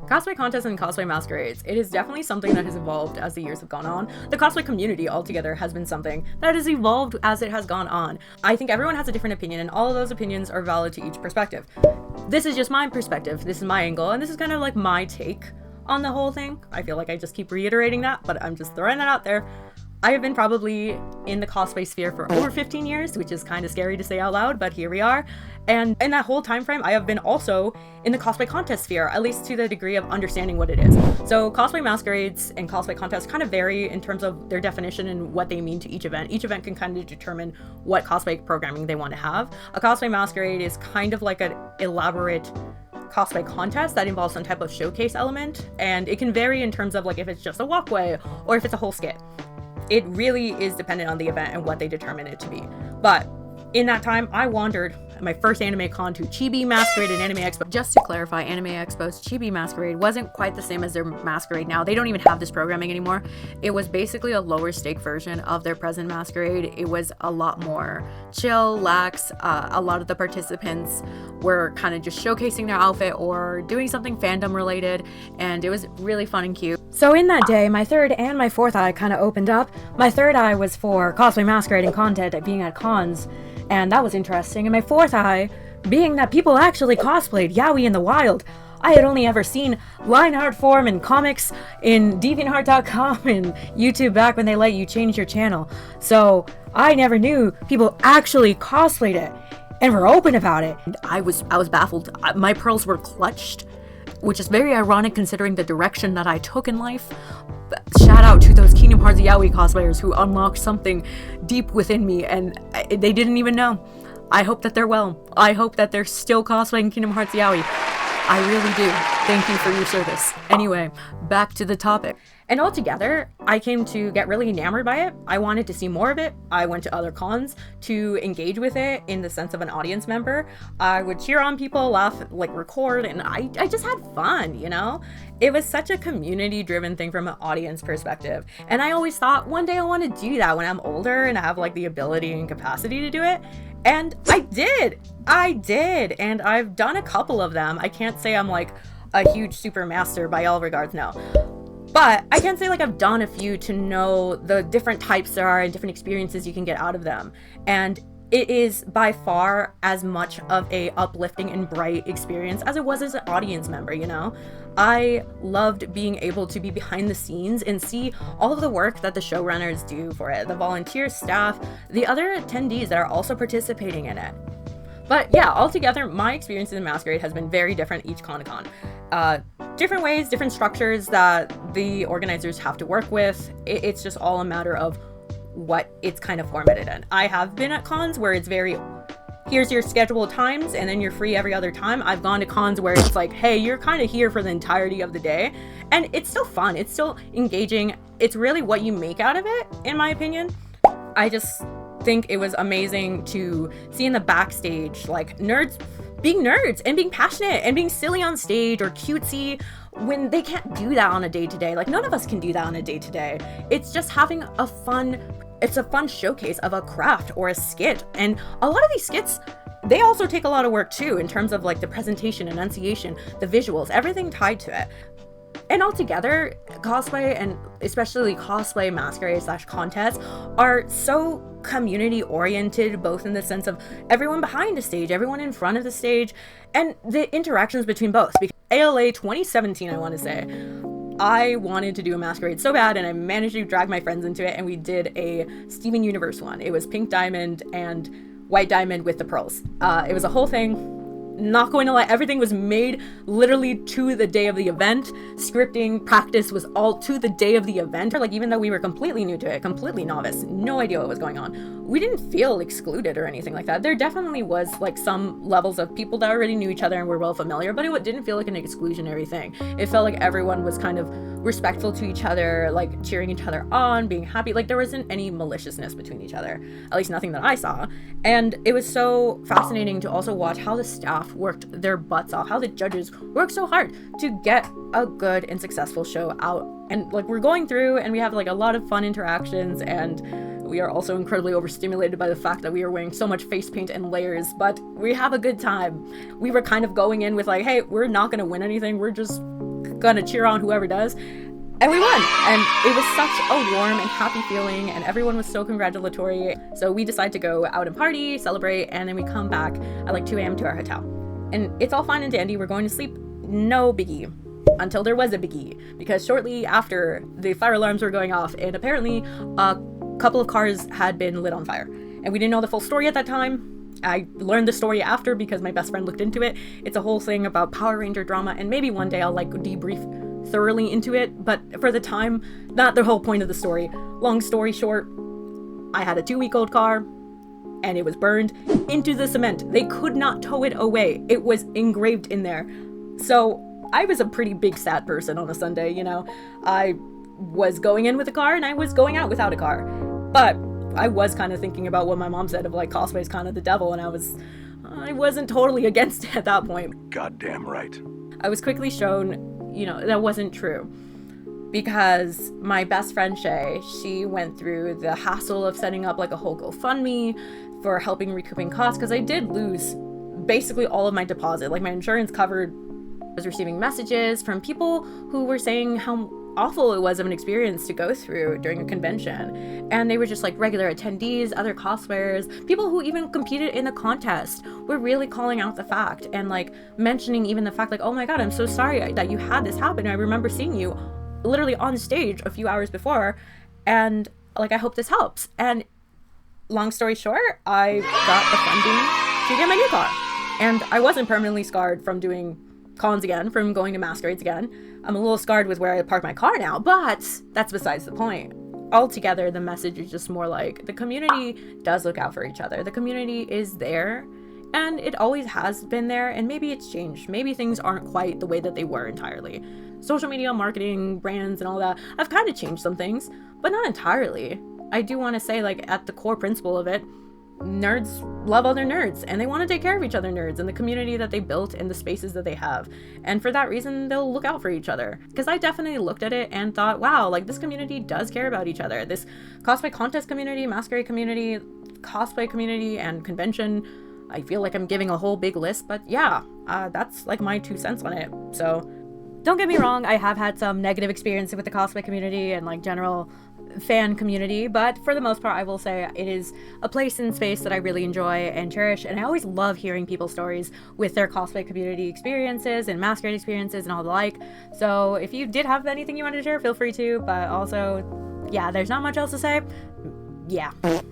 Cosplay contests and cosplay masquerades, it is definitely something that has evolved as the years have gone on. The cosplay community altogether has been something that has evolved as it has gone on. I think everyone has a different opinion, and all of those opinions are valid to each perspective. This is just my perspective, this is my angle, and this is kind of like my take on the whole thing. I feel like I just keep reiterating that, but I'm just throwing that out there. I have been probably in the cosplay sphere for over 15 years, which is kind of scary to say out loud, but here we are. And in that whole time frame, I have been also in the cosplay contest sphere, at least to the degree of understanding what it is. So cosplay masquerades and cosplay contests kind of vary in terms of their definition and what they mean to each event. Each event can kind of determine what cosplay programming they want to have. A cosplay masquerade is kind of like an elaborate cosplay contest that involves some type of showcase element, and it can vary in terms of like if it's just a walkway or if it's a whole skit. It really is dependent on the event and what they determine it to be. But in that time, I wandered at my first anime con to Chibi Masquerade and Anime Expo. Just to clarify, Anime Expo's Chibi Masquerade wasn't quite the same as their Masquerade now. They don't even have this programming anymore. It was basically a lower stake version of their present Masquerade. It was a lot more chill, lax. A lot of the participants were kind of just showcasing their outfit or doing something fandom related, and it was really fun and cute. So in that day, my third and my fourth eye kind of opened up. My third eye was for cosplay masquerade and content at being at cons, and that was interesting. And my fourth eye being that people actually cosplayed yaoi in the wild. I had only ever seen line art form in comics in deviantart.com and YouTube back when they let you change your channel. So I never knew people actually cosplayed it and were open about it. And I was baffled. My pearls were clutched, which is very ironic considering the direction that I took in life. Shout out to those Kingdom Hearts yaoi cosplayers who unlocked something deep within me and they didn't even know. I hope that they're well. I hope that they're still cosplaying Kingdom Hearts yaoi. I really do. Thank you for your service. Anyway, back to the topic. And altogether, I came to get really enamored by it. I wanted to see more of it. I went to other cons to engage with it in the sense of an audience member. I would cheer on people, laugh, like record, and I just had fun, you know? It was such a community-driven thing from an audience perspective. And I always thought one day I want to do that when I'm older and I have like the ability and capacity to do it. And I did, and I've done a couple of them. I can't say I'm like a huge super master by all regards, no. But I can say like I've done a few to know the different types there are and different experiences you can get out of them. And it is by far as much of a uplifting and bright experience as it was as an audience member, you know? I loved being able to be behind the scenes and see all of the work that the showrunners do for it, the volunteer staff, the other attendees that are also participating in it. But yeah, altogether, my experience in Masquerade has been very different each con-to-con. Different ways, different structures that the organizers have to work with. It's just all a matter of what it's kind of formatted in. I have been at cons where it's very, here's your scheduled times and then you're free every other time. I've gone to cons where it's like, hey, you're kind of here for the entirety of the day. And it's still fun. It's still engaging. It's really what you make out of it, in my opinion. I just think it was amazing to see in the backstage, like nerds being nerds and being passionate and being silly on stage or cutesy when they can't do that on a day-to-day. Like none of us can do that on a day-to-day. It's just having a fun showcase of a craft or a skit. And a lot of these skits, they also take a lot of work too in terms of like the presentation, enunciation, the visuals, everything tied to it. And altogether, cosplay and especially cosplay masquerade / contests are so community oriented, both in the sense of everyone behind the stage, everyone in front of the stage, and the interactions between both. Because ALA 2017, I want to say, I wanted to do a masquerade so bad, and I managed to drag my friends into it, and we did a Steven Universe one. It was Pink Diamond and White Diamond with the pearls. It was a whole thing. Not going to lie, everything was made literally to the day of the event. Scripting, practice was all to the day of the event. Like, even though we were completely new to it, completely novice, no idea what was going on, we didn't feel excluded or anything like that. There definitely was like some levels of people that already knew each other and were well familiar, but it didn't feel like an exclusionary thing. It felt like everyone was kind of respectful to each other, like cheering each other on, being happy. Like there wasn't any maliciousness between each other, at least nothing that I saw. And it was so fascinating to also watch how the staff worked their butts off, how the judges worked so hard to get a good and successful show out. And like we're going through and we have like a lot of fun interactions, and we are also incredibly overstimulated by the fact that we are wearing so much face paint and layers, but we have a good time. We were kind of going in with like, hey, we're not going to win anything. We're just gonna cheer on whoever does. And we won, and it was such a warm and happy feeling, and everyone was so congratulatory. So we decide to go out and party, celebrate, and then we come back at like 2 a.m. to our hotel. And it's all fine and dandy, we're going to sleep, no biggie. Until there was a biggie, because shortly after, the fire alarms were going off, and apparently a couple of cars had been lit on fire. And we didn't know the full story at that time. I learned the story after because my best friend looked into it. It's a whole thing about Power Ranger drama, and maybe one day I'll like debrief thoroughly into it, but for the time, not the whole point of the story. Long story short, I had a 2-week-old car, and it was burned into the cement. They could not tow it away. It was engraved in there. So I was a pretty big sad person on a Sunday, you know. I was going in with a car, and I was going out without a car. But I was kind of thinking about what my mom said of like cosplay is kind of the devil, and I wasn't totally against it at that point. Goddamn right. I was quickly shown, you know, that wasn't true, because my best friend Shay, she went through the hassle of setting up like a whole GoFundMe for helping recouping costs, because I did lose basically all of my deposit. Like my insurance covered. I was receiving messages from people who were saying how awful it was of an experience to go through during a convention, and they were just like regular attendees, other cosplayers, people who even competed in the contest were really calling out the fact and like mentioning even the fact like, oh my god, I'm so sorry that you had this happen. I remember seeing you literally on stage a few hours before, and like I hope this helps. And long story short, I got the funding to get my new car, and I wasn't permanently scarred from doing cons again, from going to masquerades again. I'm a little scarred with where I park my car now, but that's besides the point. Altogether, the message is just more like the community does look out for each other. The community is there, and it always has been there, and maybe it's changed. Maybe things aren't quite the way that they were entirely. Social media, marketing, brands, and all that, I've kind of changed some things, but not entirely. I do want to say, like, at the core principle of it, nerds love other nerds, and they want to take care of each other nerds and the community that they built and the spaces that they have, and for that reason they'll look out for each other. Because I definitely looked at it and thought, wow, like this community does care about each other. This cosplay contest community, masquerade community, cosplay community, and convention, I feel like I'm giving a whole big list, but yeah, that's like my 2 cents on it. So don't get me wrong, I have had some negative experience with the cosplay community and like general fan community, but for the most part I will say it is a place and space that I really enjoy and cherish, and I always love hearing people's stories with their cosplay community experiences and masquerade experiences and all the like. So if you did have anything you wanted to share, feel free to, but also yeah, there's not much else to say. Yeah.